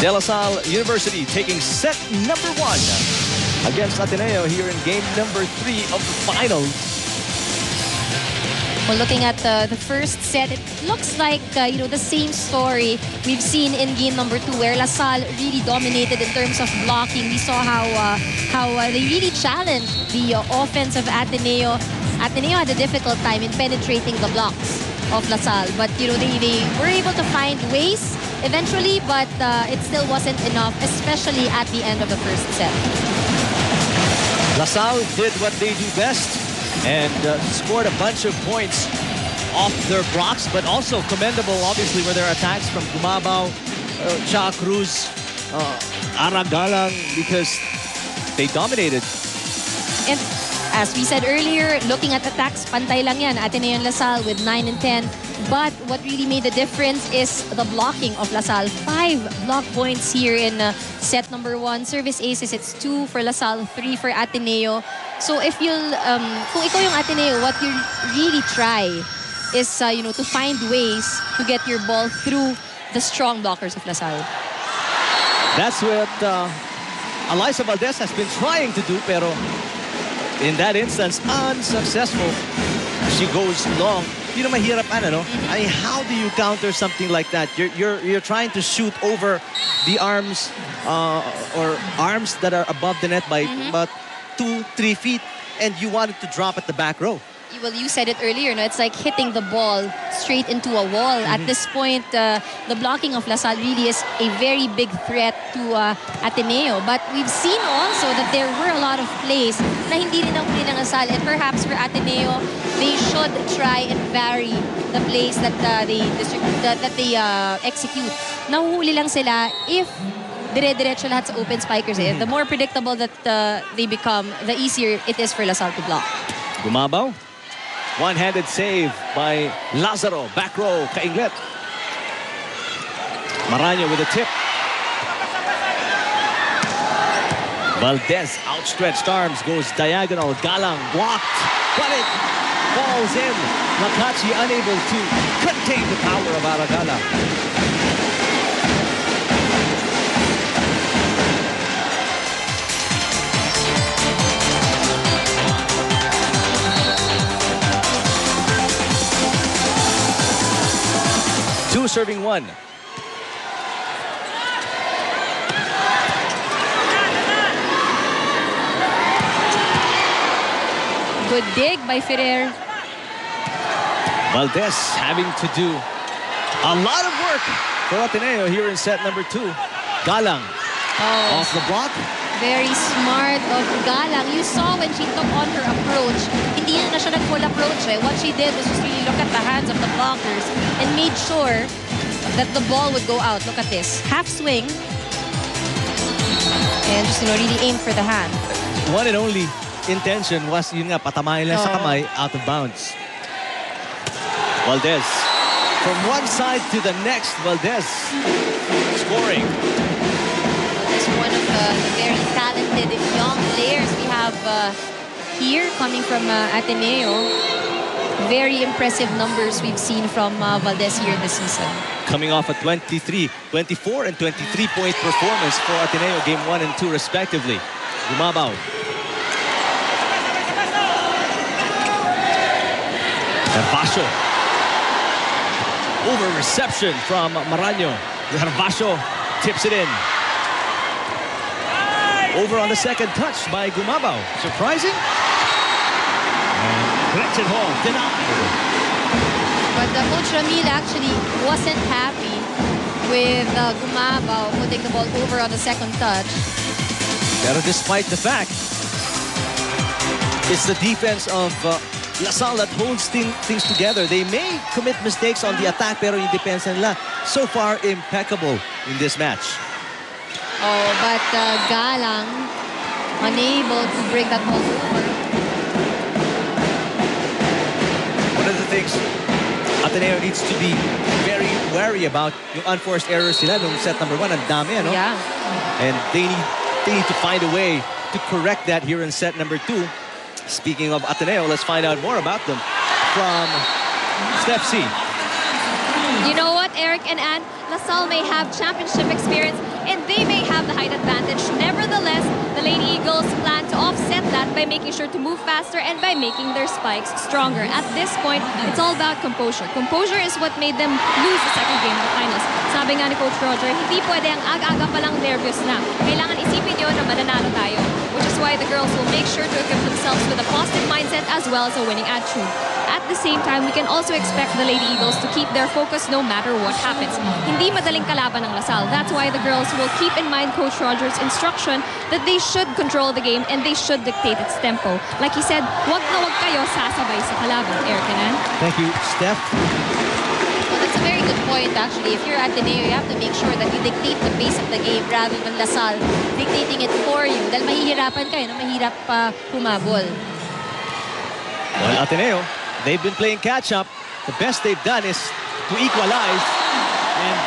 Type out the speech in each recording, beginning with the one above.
De La Salle University taking set number 1 against Ateneo here in game number 3 of the finals. Well, looking at the first set, it looks like, you know, the same story we've seen in game number 2, where La Salle really dominated in terms of blocking. We saw how they really challenged the offense of Ateneo. Ateneo had a difficult time in penetrating the blocks of La Salle, but, you know, they were able to find ways eventually, but it still wasn't enough, especially at the end of the first set. La Salle did what they do best and scored a bunch of points off their blocks, but also commendable, obviously, were their attacks from Gumabao, Cha Cruz, Aragalang, because they dominated. And as we said earlier, looking at attacks, pantay lang yan, Ateneo and La Salle with 9 and 10. But what really made the difference is the blocking of La Salle. 5 block points here in set number 1. Service aces, it's 2 for La Salle, 3 for Ateneo. So if you'll, kung ikaw yung Ateneo, what you really try is, you know, to find ways to get your ball through the strong blockers of La Salle. That's what Alyssa Valdez has been trying to do, pero in that instance, unsuccessful. She goes long. You know, mahirap ano, no? I mean, how do you counter something like that? You're trying to shoot over the arms or arms that are above the net by about 2-3 feet, and you want it to drop at the back row. Well, you said it earlier, no? It's like hitting the ball straight into a wall. At this point, the blocking of La Salle really is a very big threat to Ateneo. But we've seen also that there were a lot of plays na hindi rin nahuli ng La Salle. And perhaps for Ateneo, they should try and vary the plays that they execute. Nahuhuli lang sila if dire-diretso lahat sa open spikers. The more predictable that they become, the easier it is for La Salle to block. Gumabao. One-handed save by Lazaro. Back row, Kainglet. Maraño with a tip. Valdez, outstretched arms, goes diagonal. Galang blocked. Got it. Falls in. Makachi unable to contain the power of Aragala. Two serving 1. Good dig by Ferrer. Valdez having to do a lot of work for Ateneo here in set number 2. Galang off the block. Very smart of Galang. You saw when she took on her approach, hindi na siya nag-full approach. What she did was just really look at the hands of the blockers and made sure that the ball would go out. Look at this. Half swing. And just, you know, really aim for the hand. One and only intention was, yun nga, patamahin lang sa kamay, out of bounds. Valdez. From one side to the next, Valdez scoring. One of the very talented young players we have here coming from Ateneo. Very impressive numbers we've seen from Valdez here this season. Coming off a 24 and 23-point performance for Ateneo, game 1 and 2 respectively. Gumabao. Gervasio. Over reception from Maraño. Gervasio tips it in. Over on the second touch by Gumabao. Surprising. And collects it home. Denied. But Coach Ramil actually wasn't happy with Gumabao putting the ball over on the second touch. Pero despite the fact, it's the defense of La Salle that holds things together. They may commit mistakes on the attack, pero yung depensa nila so far impeccable in this match. Oh, but Galang unable to bring that ball over. One of the things Ateneo needs to be very wary about yung unforced errors sila nung set number 1. Ang dami, ano? Yeah. And they need to find a way to correct that here in set number 2. Speaking of Ateneo, let's find out more about them from Steph C. You know what, Eric and Ann? La Salle may have championship experience, and they may have the height advantage. Nevertheless, the Lady Eagles plan to offset that by making sure to move faster and by making their spikes stronger. At this point, it's all about composure. Composure is what made them lose the second game of the finals. Sabi nga ni Coach Roger, hindi pwede ang aga-aga palang nervous na. Kailangan isipin nyo na mananalo tayo. Which is why the girls will make sure to equip themselves with a positive mindset as well as a winning attitude. At the same time, we can also expect the Lady Eagles to keep their focus no matter what happens. Hindi madaling kalaban ng Lasal. That's why the girls will keep in mind Coach Roger's instruction that they should control the game and they should dictate its tempo. Like he said, wag na wag kayo sasabay sa kalaban. Eric Canan? Thank you, Steph. Well, that's a very good point, actually. If you're Ateneo, you have to make sure that you dictate the pace of the game rather than Lasal dictating it for you. Dahil mahihirapan kayo, no? Mahirap pa humabol. Well, Ateneo, they've been playing catch-up. The best they've done is to equalize. And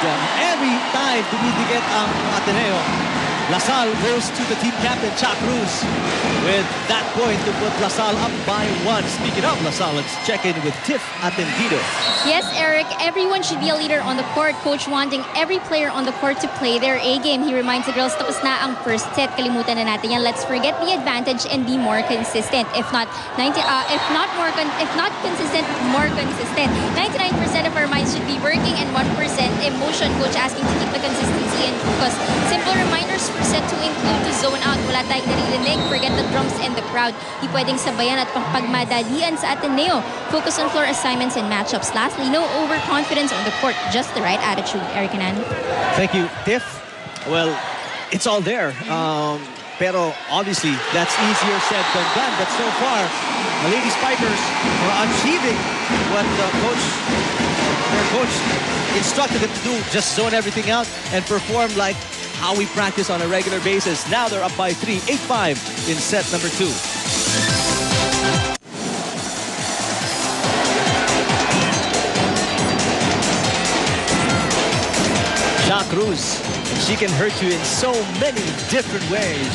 every time dumidikit ang Ateneo, Lasal goes to the team captain, Cha Cruz, with that point to put Lasal up by 1. Speaking of Lasal, let's check in with Tiff Atendido. Yes, Eric, everyone should be a leader on the court. Coach wanting every player on the court to play their A-game. He reminds the girls, tapos na ang first set. Kalimutan na natin yan. Let's forget the advantage and be more consistent. If not consistent, more consistent. 99% of our minds should be working and 1% emotion. Coach asking to keep the consistency and focus. Simple reminders for set to include to zone out. Wala tayong naririnig. Forget the drums and the crowd. Di pwedeng sabayan at pagmadalian sa Ateneo. Focus on floor assignments and matchups. Lastly, no overconfidence on the court. Just the right attitude. Eric Canan. Thank you, Tiff. Well, it's all there. Pero obviously, that's easier said than done. But so far, the Lady Spikers are achieving what their coach instructed them to do. Just zone everything out and perform like how we practice on a regular basis. Now they're up by 3, 8-5 in set number 2. Cha Cruz, and she can hurt you in so many different ways.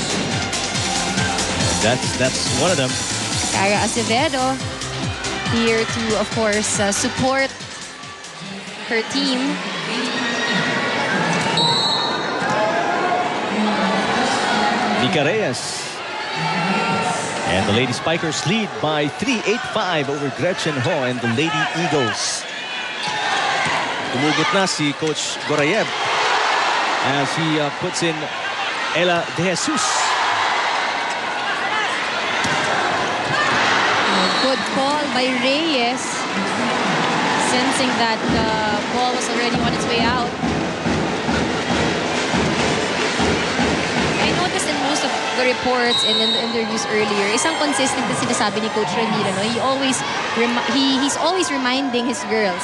That's one of them. Cara Acevedo here to, of course, support her team. Nika Reyes. And the Lady Spikers lead by 3, 8-5 over Gretchen Ho and the Lady Eagles. Tumugot na si Coach Gorayev as he puts in Ella De Jesus. Good call by Reyes. Sensing that the ball was already on its way out. I noticed in most of the reports and in the interviews earlier, isang consistent na sinasabi ni Coach Ranira, no? He's always reminding his girls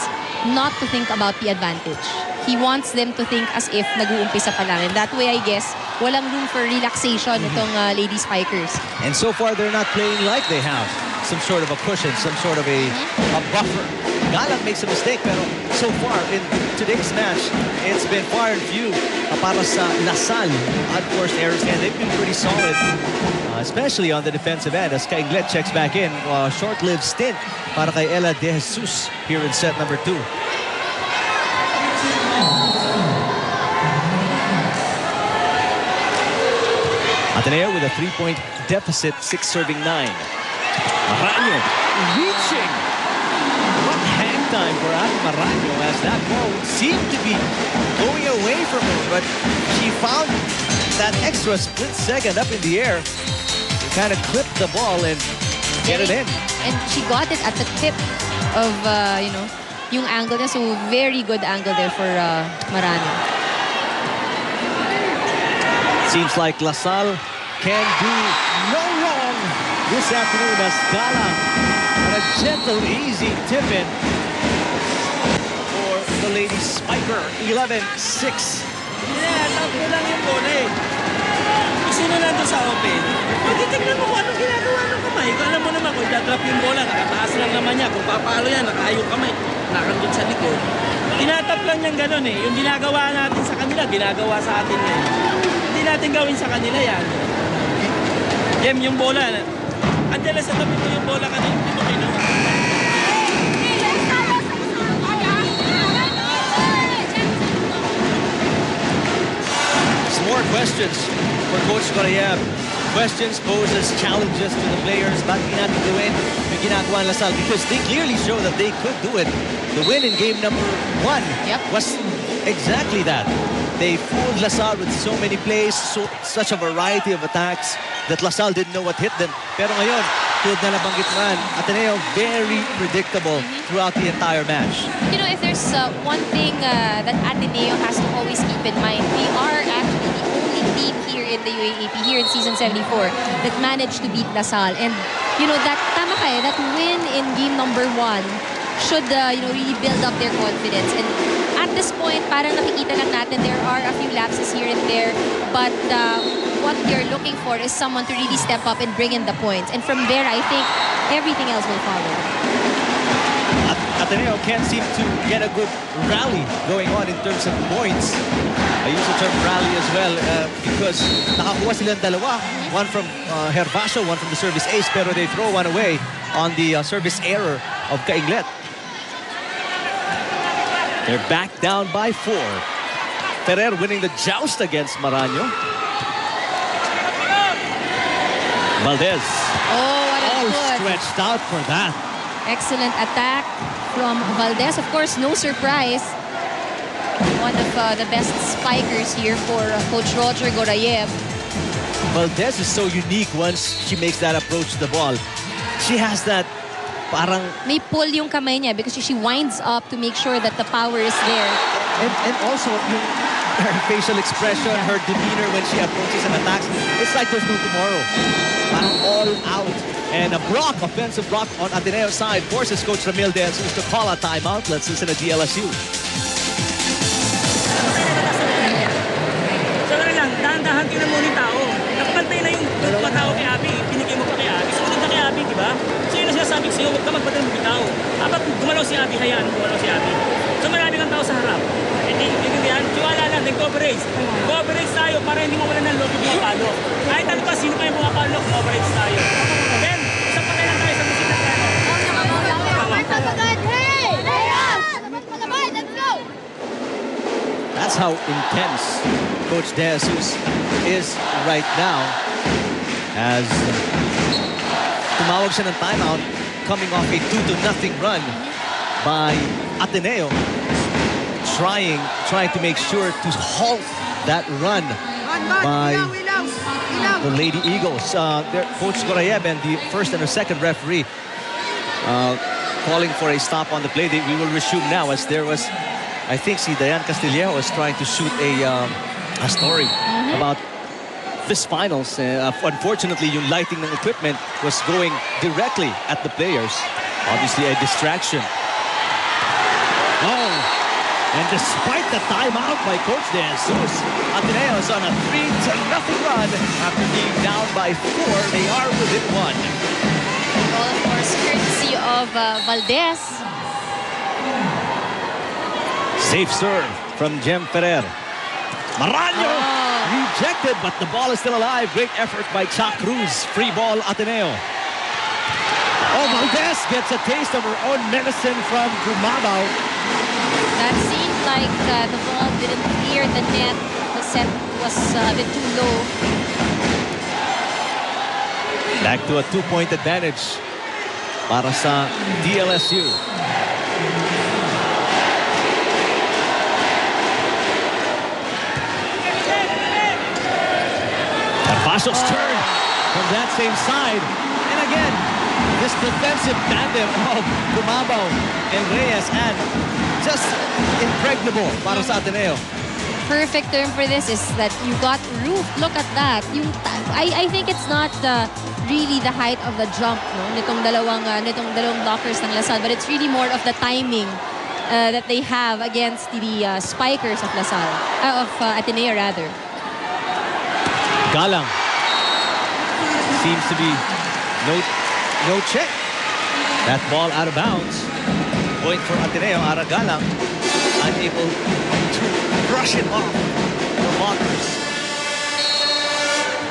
not to think about the advantage. He wants them to think as if nag-uumpisa pa lang. And that way, I guess, walang room for relaxation itong Lady Spikers. And so far, they're not playing like they have some sort of a cushion, some sort of a buffer. Galang makes a mistake, pero so far in today's match, it's been far and few para sa Lasal. Unforced errors, and they've been pretty solid, especially on the defensive end. As Kainglet checks back in, short-lived stint para kay Ella De Jesus here in set number 2. Ateneo with a 3-point deficit, 6 serving 9. Maraño reaching. What hang time for Maraño as that ball seemed to be going away from her, but she found that extra split second up in the air to kind of clip the ball and get it in. And she got it at the tip of, yung angle niya. So, very good angle there for Maraño. Seems like Lasal can do no wrong this afternoon as Galang on a gentle, easy tip-in for the Lady Spiker. 11-6. Tatlo lang yung bola eh. Kung sino nandun sa open, magtitignan mo kung anong ginagawa ng kamay. Kung alam mo naman, kung idadrop yung bola, nakataas lang naman niya. Kung papalo yan, nakayong kamay, nakandun sa likod. Tinatap lang niyang ganun eh. Yung ginagawa natin sa kanila, ginagawa sa atin eh. Hindi natin gawin sa kanila yan. Jem, yung bola. Andiyan sa tabi mo yung bola kanina. Hindi mo kinuha. questions for Coach Correa. Questions poses challenges to the players. Bakit hindi natin gawin yung ginagawa ng Lasal? Because they clearly show that they could do it. The win in game number 1 was exactly that. They fooled Lasal with so many plays, such a variety of attacks that Lasal didn't know what hit them. Pero ngayon, tulad na nabanggit man, Ateneo very predictable throughout the entire match. You know, if there's one thing that Ateneo has to always keep in mind, we are actually the only team here in the UAAP, here in Season 74, that managed to beat Lasal. And, you know, that tama ka that win in game number 1 should, you know, really build up their confidence. And at this point, parang nakikita lang natin there are a few lapses here and there, but what you're looking for is someone to really step up and bring in the points. And from there, I think everything else will follow. Ateneo can't seem to get a good rally going on in terms of points. I use the term rally as well because nakakuha silang dalawa. One from Herbacio, one from the service ace, pero they throw one away on the service error of Kainglet. They're back down by 4. Ferrer winning the joust against Maraño. Valdez. Oh, what a all good. stretched out for that. Excellent attack from Valdez. Of course, no surprise. One of the best spikers here for Coach Roger Gorayev. Valdez is so unique once she makes that approach to the ball. She has that parang... May pull yung kamay niya because she winds up to make sure that the power is there. And also, her facial expression, her demeanor when she approaches and attacks, it's like there's no tomorrow. Parang all out. And a block, offensive block on Ateneo's side, forces Coach Ramil De Jesus to call a timeout. Let's listen to DLSU. Sandali lang, dahan-dahan tingnan mo ni tao. Nakapantay na yung tao kay Abby. Pinigay mo pa kay Abby. Sumunod na kay Abby, di ba? So yun ang sinasabi ko sa'yo, huwag ka magpatay mo bitaw. Dapat gumalaw si Abby, hayaan mo gumalaw si Abby. So marami kang tao sa harap. Hindi yan. Tiwala lang, then coverage. Coverage tayo para hindi mo wala ng loob yung pumapalo. Kahit ano pa, sino pa yung pumapalo, coverage tayo. Then, isang patay lang tayo sa musik na tayo. That's how intense Coach De Jesus is right now. As tumawag siya ng timeout coming off a 2-0 run by Ateneo. Trying to make sure to halt that run by the Lady Eagles. Coach Gorayev and the first and the second referee calling for a stop on the play. We will resume now as there was, I think, si Dayan Castillejo was trying to shoot a story about this finals. Unfortunately, yung lighting ng equipment was going directly at the players. Obviously, a distraction. Oh, and despite the timeout by Coach De Jesus, Ateneo is on a 3-0 run after being down by 4. They are within 1. All, of course, courtesy of Valdez. Safe serve from Jem Ferrer. Maraño rejected, but the ball is still alive. Great effort by Cha Cruz. Free ball, Ateneo. Oh, Valdez gets a taste of her own medicine from Gumabao. That seemed like the ball didn't clear the net. The set was a bit too low. Back to a 2-point advantage para sa DLSU. Herbasio's turn from that same side. And again, this defensive tandem of Gumabao and Reyes and just impregnable para sa Ateneo. Perfect term for this is that you got roof. Look at that. I think it's not really the height of the jump, no? Nitong dalawang blockers ng Lasal, but it's really more of the timing that they have against the spikers of Lasal, of Ateneo rather. Galang. Seems to be no check. That ball out of bounds. Point for Ateneo. Ara Galang unable to brush it off the blockers.